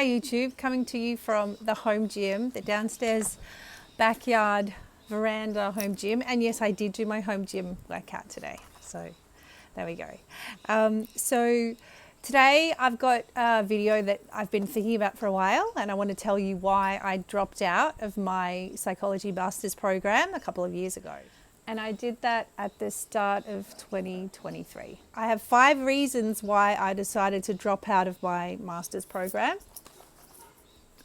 Hi YouTube, coming to you from the home gym, the downstairs backyard veranda home gym. And yes, I did do my home gym workout today. So there we go. So today I've got a video that I've been thinking about for a while, and I want to tell you why I dropped out of my psychology master's program a couple of years ago. And I did that at the start of 2023. I have 5 reasons why I decided to drop out of my master's program.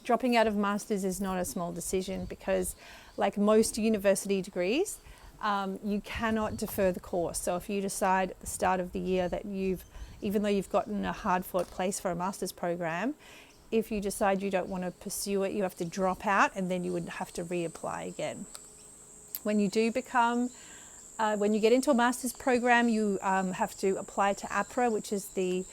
Dropping out of master's is not a small decision because, like most university degrees, you cannot defer the course. So if you decide at the start of the year that even though you've gotten a hard-fought place for a master's program, if you decide you don't want to pursue it, you have to drop out and then you would have to reapply again. When you do when you get into a master's program, you have to apply to APRA, which is the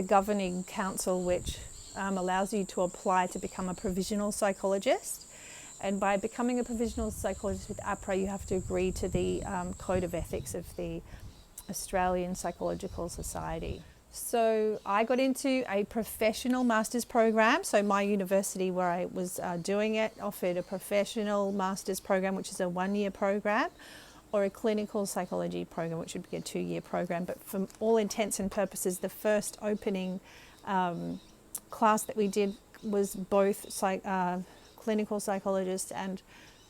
governing council which allows you to apply to become a provisional psychologist. And by becoming a provisional psychologist with APRA, you have to agree to the code of ethics of the Australian Psychological Society. So I got into a professional master's program. So my university where I was doing it offered a professional master's program, which is a 1-year program, or a clinical psychology program, which would be a 2-year program. But for all intents and purposes, the first opening class that we did was both clinical psychologist and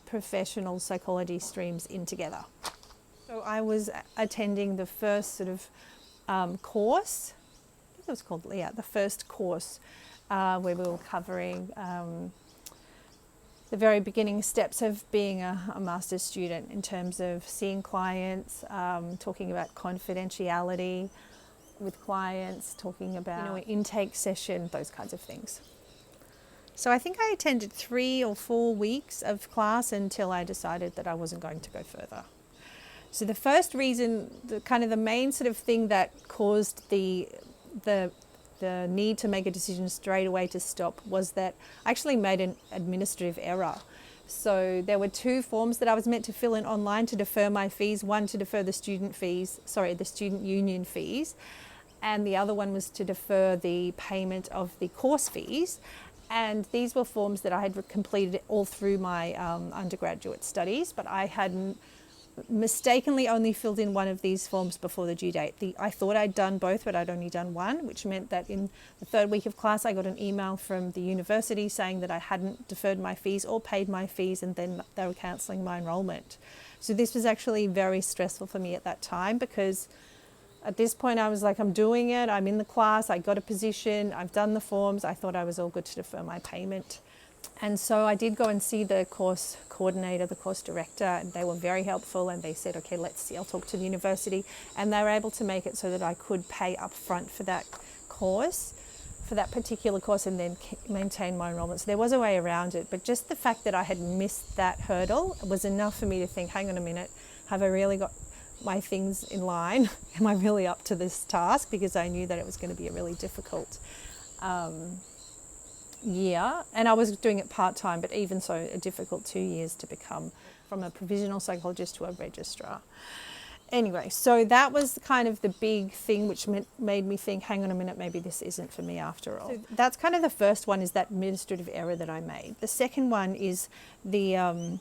professional psychology streams in together. So I was attending the first sort of course, I think it was called, the first course where we were covering the very beginning steps of being a master's student in terms of seeing clients, talking about confidentiality with clients, talking about an intake session, those kinds of things. So I think I attended 3 or 4 weeks of class until I decided that I wasn't going to go further. So the first reason, the main sort of thing that caused the need to make a decision straight away to stop was that I actually made an administrative error. So there were 2 forms that I was meant to fill in online to defer my fees. One to defer the student union fees, and the other one was to defer the payment of the course fees. And these were forms that I had completed all through my undergraduate studies, but I hadn't mistakenly only filled in one of these forms before the due date. I thought I'd done both, but I'd only done one, which meant that in the 3rd week of class, I got an email from the university saying that I hadn't deferred my fees or paid my fees, and then they were cancelling my enrolment. So this was actually very stressful for me at that time, because at this point I was like, I'm doing it, I'm in the class, I got a position, I've done the forms, I thought I was all good to defer my payment. And so I did go and see the course coordinator, the course director, and they were very helpful, and they said, okay, let's see, I'll talk to the university. And they were able to make it so that I could pay up front for that course, for that particular course, and then maintain my enrollment. So there was a way around it, but just the fact that I had missed that hurdle was enough for me to think, hang on a minute, have I really got my things in line? Am I really up to this task? Because I knew that it was going to be a really difficult year, and I was doing it part-time, but even so, a difficult 2 years to become from a provisional psychologist to a registrar. Anyway, so that was kind of the big thing which made me think, hang on a minute, maybe this isn't for me after all. So that's kind of the first one, is that administrative error that I made. The second one is the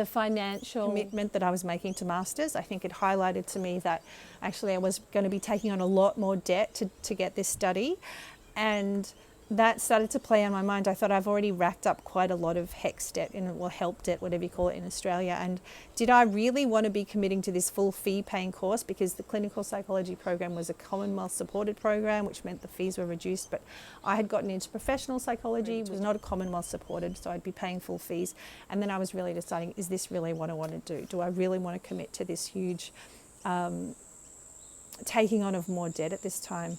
financial commitment that I was making to masters. I think it highlighted to me that actually I was going to be taking on a lot more debt to get this study, and that started to play on my mind. I thought I've already racked up quite a lot of HECS debt, or HELP debt, whatever you call it in Australia. And did I really want to be committing to this full fee paying course? Because the clinical psychology program was a Commonwealth supported program, which meant the fees were reduced. But I had gotten into professional psychology, which was not a Commonwealth supported, so I'd be paying full fees. And then I was really deciding, is this really what I want to do? Do I really want to commit to this huge taking on of more debt at this time?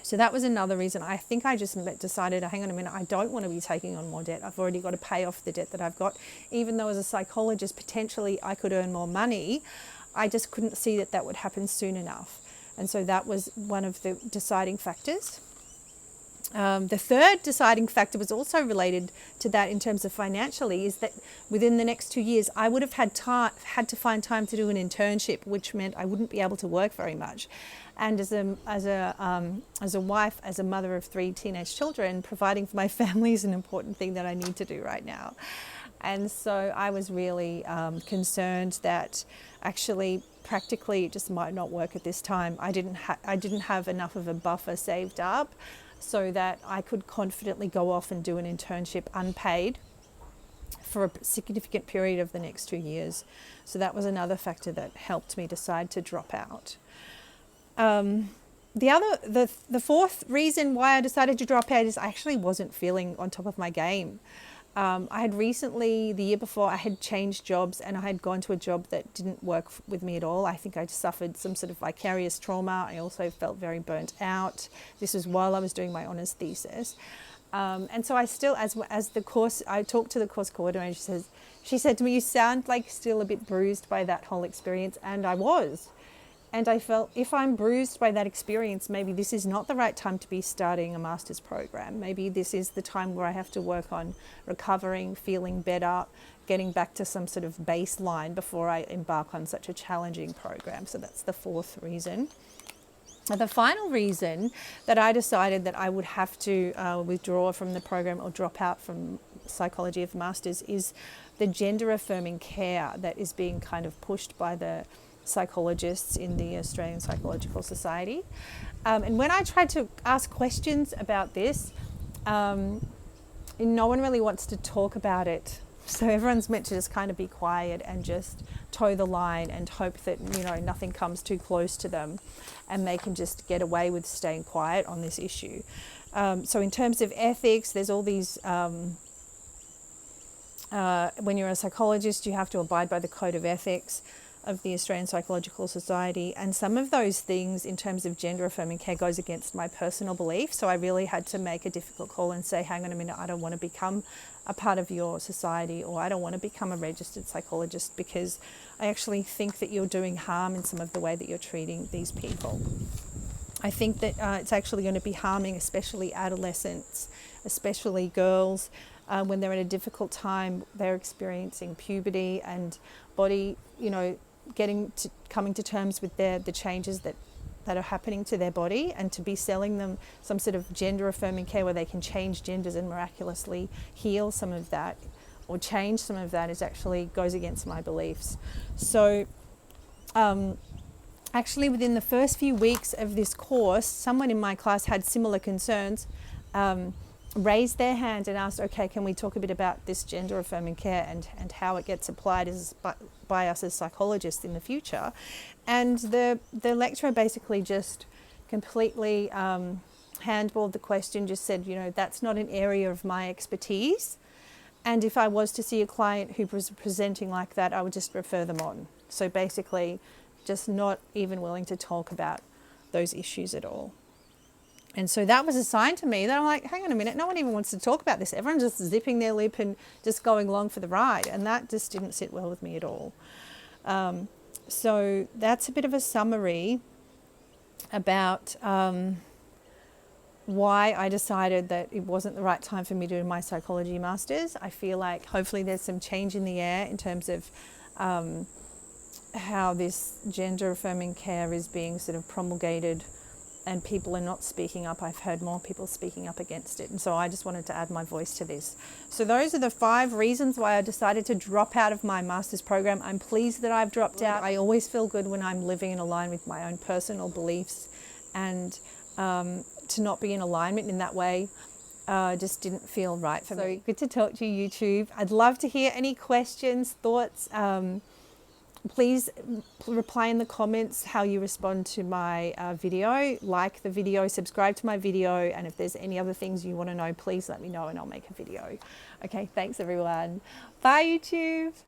So that was another reason. I think I just decided, hang on a minute, I don't want to be taking on more debt. I've already got to pay off the debt that I've got. Even though as a psychologist, potentially I could earn more money, I just couldn't see that that would happen soon enough. And so that was one of the deciding factors. The third deciding factor was also related to that in terms of financially, is that within the next 2 years, I would have had to find time to do an internship, which meant I wouldn't be able to work very much. And as a wife, as a mother of 3 teenage children, providing for my family is an important thing that I need to do right now. And so I was really concerned that actually practically it just might not work at this time. I didn't have enough of a buffer saved up so that I could confidently go off and do an internship unpaid for a significant period of the next 2 years. So that was another factor that helped me decide to drop out. The fourth reason why I decided to drop out is I actually wasn't feeling on top of my game. I had recently, the year before, I had changed jobs and I had gone to a job that didn't work with me at all. I think I suffered some sort of vicarious trauma. I also felt very burnt out. This was while I was doing my honours thesis. And so I still, as the course, I talked to the course coordinator, she said to me, "You sound like still a bit bruised by that whole experience." And I was. And I felt if I'm bruised by that experience, maybe this is not the right time to be starting a master's program. Maybe this is the time where I have to work on recovering, feeling better, getting back to some sort of baseline before I embark on such a challenging program. So that's the fourth reason. And the final reason that I decided that I would have to withdraw from the program or drop out from Psychology of Masters is the gender-affirming care that is being kind of pushed by the psychologists in the Australian Psychological Society. And when I tried to ask questions about this, no one really wants to talk about it. So everyone's meant to just kind of be quiet and just toe the line and hope that, nothing comes too close to them and they can just get away with staying quiet on this issue. So in terms of ethics, there's all these, when you're a psychologist, you have to abide by the code of ethics of the Australian Psychological Society, and some of those things in terms of gender affirming care goes against my personal belief. So I really had to make a difficult call and say, hang on a minute, I don't want to become a part of your society, or I don't want to become a registered psychologist, because I actually think that you're doing harm in some of the way that you're treating these people. I think that it's actually going to be harming especially adolescents, especially girls, when they're in a difficult time, they're experiencing puberty and body, coming to terms with the changes that are happening to their body, and to be selling them some sort of gender affirming care where they can change genders and miraculously heal some of that or change some of that goes against my beliefs. So actually within the first few weeks of this course, someone in my class had similar concerns, raised their hand and asked, okay, can we talk a bit about this gender affirming care and how it gets applied by us as psychologists in the future. And the lecturer basically just completely handballed the question, just said, that's not an area of my expertise. And if I was to see a client who was presenting like that, I would just refer them on. So basically just not even willing to talk about those issues at all. And so that was a sign to me that I'm like, hang on a minute, no one even wants to talk about this. Everyone's just zipping their lip and just going along for the ride. And that just didn't sit well with me at all. So that's a bit of a summary about why I decided that it wasn't the right time for me to do my psychology masters. I feel like hopefully there's some change in the air in terms of how this gender affirming care is being sort of promulgated, and people are not speaking up. I've heard more people speaking up against it. And so I just wanted to add my voice to this. So those are the 5 reasons why I decided to drop out of my master's program. I'm pleased that I've dropped out. I always feel good when I'm living in alignment with my own personal beliefs, and to not be in alignment in that way just didn't feel right for me. So good to talk to you, YouTube. I'd love to hear any questions, thoughts. Please reply in the comments how you respond to my video, like the video, subscribe to my video, and if there's any other things you want to know, please let me know and I'll make a video. Okay, thanks everyone. Bye YouTube.